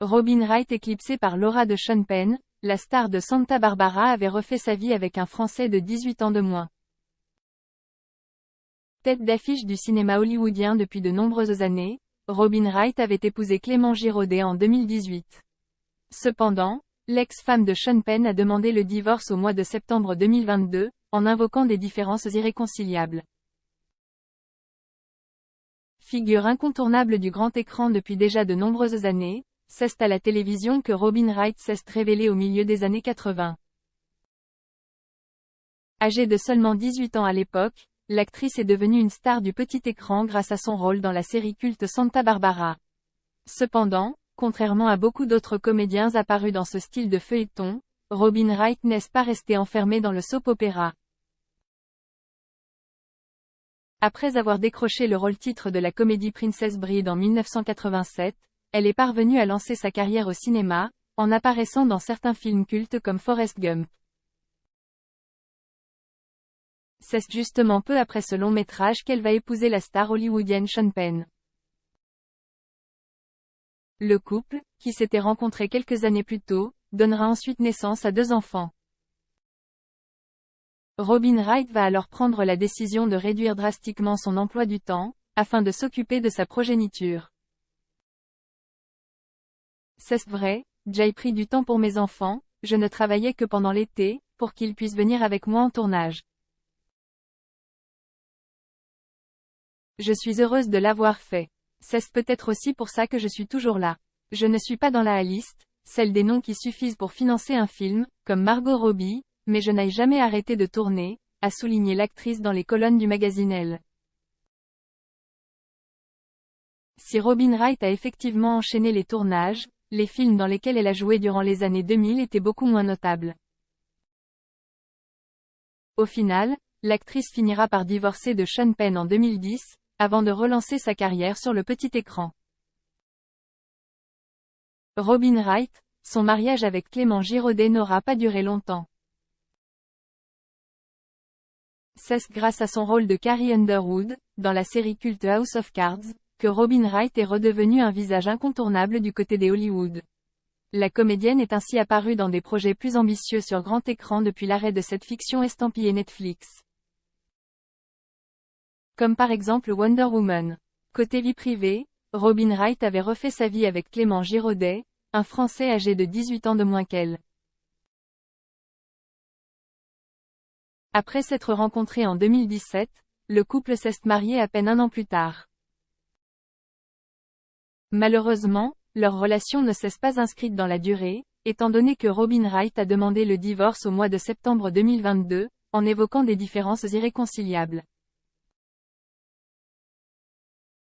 Robin Wright éclipsée par Laura de Sean Penn, la star de Santa Barbara avait refait sa vie avec un Français de 18 ans de moins. Tête d'affiche du cinéma hollywoodien depuis de nombreuses années, Robin Wright avait épousé Clément Giraudet en 2018. Cependant, l'ex-femme de Sean Penn a demandé le divorce au mois de septembre 2022, en invoquant des différences irréconciliables. Figure incontournable du grand écran depuis déjà de nombreuses années, c'est à la télévision que Robin Wright s'est révélée au milieu des années 80. Âgée de seulement 18 ans à l'époque, l'actrice est devenue une star du petit écran grâce à son rôle dans la série culte Santa Barbara. Cependant, contrairement à beaucoup d'autres comédiens apparus dans ce style de feuilleton, Robin Wright n'est pas restée enfermée dans le soap-opéra. Après avoir décroché le rôle-titre de la comédie Princess Bride en 1987, elle est parvenue à lancer sa carrière au cinéma, en apparaissant dans certains films cultes comme Forrest Gump. C'est justement peu après ce long métrage qu'elle va épouser la star hollywoodienne Sean Penn. Le couple, qui s'était rencontré quelques années plus tôt, donnera ensuite naissance à 2 enfants. Robin Wright va alors prendre la décision de réduire drastiquement son emploi du temps, afin de s'occuper de sa progéniture. C'est vrai, j'ai pris du temps pour mes enfants, je ne travaillais que pendant l'été, pour qu'ils puissent venir avec moi en tournage. Je suis heureuse de l'avoir fait. C'est peut-être aussi pour ça que je suis toujours là. Je ne suis pas dans la liste, celle des noms qui suffisent pour financer un film, comme Margot Robbie, mais je n'ai jamais arrêté de tourner, a souligné l'actrice dans les colonnes du magazine Elle. Si Robin Wright a effectivement enchaîné les tournages, les films dans lesquels elle a joué durant les années 2000 étaient beaucoup moins notables. Au final, l'actrice finira par divorcer de Sean Penn en 2010, avant de relancer sa carrière sur le petit écran. Robin Wright, son mariage avec Clément Giraudet n'aura pas duré longtemps. C'est grâce à son rôle de Carrie Underwood, dans la série culte House of Cards, que Robin Wright est redevenue un visage incontournable du côté des Hollywood. La comédienne est ainsi apparue dans des projets plus ambitieux sur grand écran depuis l'arrêt de cette fiction estampillée Netflix. Comme par exemple Wonder Woman. Côté vie privée, Robin Wright avait refait sa vie avec Clément Giraudet, un Français âgé de 18 ans de moins qu'elle. Après s'être rencontré en 2017, le couple s'est marié à peine 1 an plus tard. Malheureusement, leur relation ne s'est pas inscrite dans la durée, étant donné que Robin Wright a demandé le divorce au mois de septembre 2022, en évoquant des différences irréconciliables.